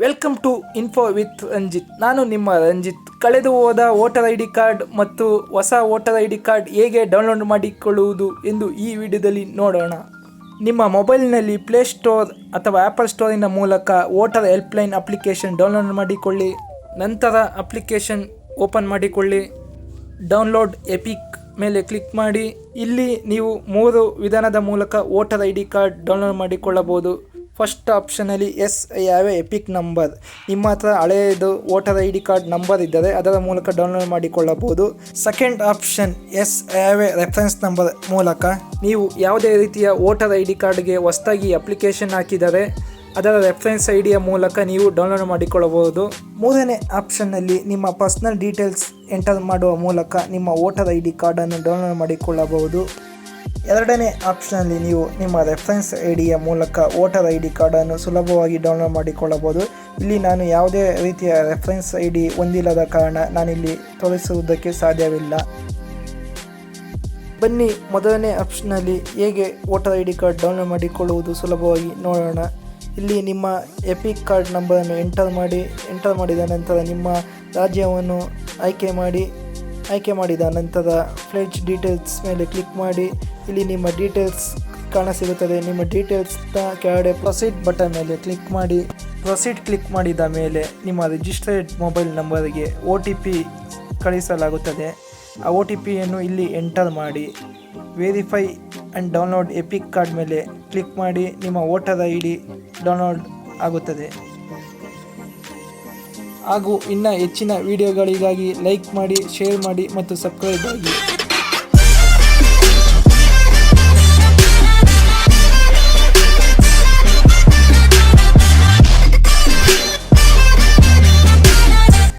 Welcome to info with Ranjit. ನಾನು ನಿಮ್ಮ ರಂಜಿತ್. ಕಳೆದು ಹೋದ ವೋಟರ್ ಐ ಡಿ ಕಾರ್ಡ್ ಮತ್ತು ಹೊಸ ವೋಟರ್ ಐ ಡಿ ಕಾರ್ಡ್ ಹೇಗೆ ಡೌನ್ಲೋಡ್ ಮಾಡಿಕೊಳ್ಳುವುದು ಎಂದು ಈ ವಿಡಿಯೋದಲ್ಲಿ ನೋಡೋಣ. ನಿಮ್ಮ ಮೊಬೈಲ್ನಲ್ಲಿ ಪ್ಲೇಸ್ಟೋರ್ ಅಥವಾ ಆ್ಯಪಲ್ ಸ್ಟೋರಿನ ಮೂಲಕ ವೋಟರ್ ಹೆಲ್ಪ್ಲೈನ್ ಅಪ್ಲಿಕೇಶನ್ ಡೌನ್ಲೋಡ್ ಮಾಡಿಕೊಳ್ಳಿ. ನಂತರ ಅಪ್ಲಿಕೇಶನ್ ಓಪನ್ ಮಾಡಿಕೊಳ್ಳಿ. ಡೌನ್ಲೋಡ್ ಎಪಿಕ್ ಮೇಲೆ ಕ್ಲಿಕ್ ಮಾಡಿ. ಇಲ್ಲಿ ನೀವು 3 ವಿಧಾನದ ಮೂಲಕ voter I D card download ಮಾಡಿಕೊಳ್ಳಬಹುದು. ಫಸ್ಟ್ ಆಪ್ಷನಲ್ಲಿ yes I have a EPIC number. ನಿಮ್ಮ ಹತ್ರ ಹಳೆಯದು voter I D card number ಇದ್ದರೆ ಅದರ ಮೂಲಕ ಡೌನ್ಲೋಡ್ ಮಾಡಿಕೊಳ್ಳಬಹುದು. Second option yes I have a reference number ಮೂಲಕ ನೀವು ಯಾವುದೇ ರೀತಿಯ ವೋಟರ್ ಐ ಡಿ ಕಾರ್ಡ್ಗೆ ಹೊಸದಾಗಿ ಅಪ್ಲಿಕೇಶನ್ ಹಾಕಿದರೆ ಅದರ ರೆಫರೆನ್ಸ್ ಐ ಡಿಯ ಮೂಲಕ ನೀವು ಡೌನ್ಲೋಡ್ ಮಾಡಿಕೊಳ್ಳಬಹುದು. ಮೂರನೇ ಆಪ್ಷನ್ನಲ್ಲಿ ನಿಮ್ಮ ಪರ್ಸನಲ್ ಡೀಟೇಲ್ಸ್ ಎಂಟರ್ ಮಾಡುವ ಮೂಲಕ ನಿಮ್ಮ ವೋಟರ್ ಐ ಡಿ ಕಾರ್ಡನ್ನು ಡೌನ್ಲೋಡ್ ಮಾಡಿಕೊಳ್ಳಬಹುದು. ಎರಡನೇ ಆಪ್ಷನಲ್ಲಿ ನೀವು ನಿಮ್ಮ ರೆಫರೆನ್ಸ್ ಐ ಡಿಯ ಮೂಲಕ ವೋಟರ್ ಐ ಡಿ ಕಾರ್ಡನ್ನು ಸುಲಭವಾಗಿ ಡೌನ್ಲೋಡ್ ಮಾಡಿಕೊಳ್ಳಬಹುದು. ಇಲ್ಲಿ ನಾನು ಯಾವುದೇ ರೀತಿಯ ರೆಫರೆನ್ಸ್ ಐ ಡಿ ಹೊಂದಿಲ್ಲದ ಕಾರಣ ನಾನಿಲ್ಲಿ ತೋರಿಸುವುದಕ್ಕೆ ಸಾಧ್ಯವಿಲ್ಲ. ಬನ್ನಿ ಮೊದಲನೇ ಆಪ್ಷನ್ನಲ್ಲಿ ಹೇಗೆ voter I D card download ಮಾಡಿಕೊಳ್ಳುವುದು ಸುಲಭವಾಗಿ ನೋಡೋಣ. ಇಲ್ಲಿ ನಿಮ್ಮ ಎಪಿಕ್ ಕಾರ್ಡ್ ನಂಬರನ್ನು ಎಂಟರ್ ಮಾಡಿದ ನಂತರ ನಿಮ್ಮ ರಾಜ್ಯವನ್ನು ಆಯ್ಕೆ ಮಾಡಿದ ನಂತರ ಫ್ಲೈಟ್ ಡೀಟೇಲ್ಸ್ ಮೇಲೆ ಕ್ಲಿಕ್ ಮಾಡಿ. ಇಲ್ಲಿ ನಿಮ್ಮ ಡೀಟೇಲ್ಸ್ ಕಾಣಸಿಗುತ್ತದೆ. ನಿಮ್ಮ ಡೀಟೇಲ್ಸ್ನ ಕೆಳಗಡೆ ಪ್ರೊಸೀಡ್ ಬಟನ್ ಮೇಲೆ ಕ್ಲಿಕ್ ಮಾಡಿ. ಪ್ರೊಸೀಡ್ ಕ್ಲಿಕ್ ಮಾಡಿದ ಮೇಲೆ ನಿಮ್ಮ ರಿಜಿಸ್ಟರ್ಡ್ ಮೊಬೈಲ್ ನಂಬರ್ಗೆ OTP ಕಳಿಸಲಾಗುತ್ತದೆ. ಆ OTPಯನ್ನು ಇಲ್ಲಿ ಎಂಟರ್ ಮಾಡಿ. Verify and download EPIC card ಮೇಲೆ ಕ್ಲಿಕ್ ಮಾಡಿ. ನಿಮ್ಮ ವೋಟರ್ ಐ ಡಿ ಡೌನ್ಲೋಡ್ ಆಗುತ್ತದೆ. ಹಾಗೂ ಇನ್ನು ಹೆಚ್ಚಿನ ವಿಡಿಯೋಗಳಿಗಾಗಿ ಲೈಕ್ ಮಾಡಿ, ಶೇರ್ ಮಾಡಿ ಮತ್ತು ಸಬ್ಸ್ಕ್ರೈಬ್ ಆಗಿ.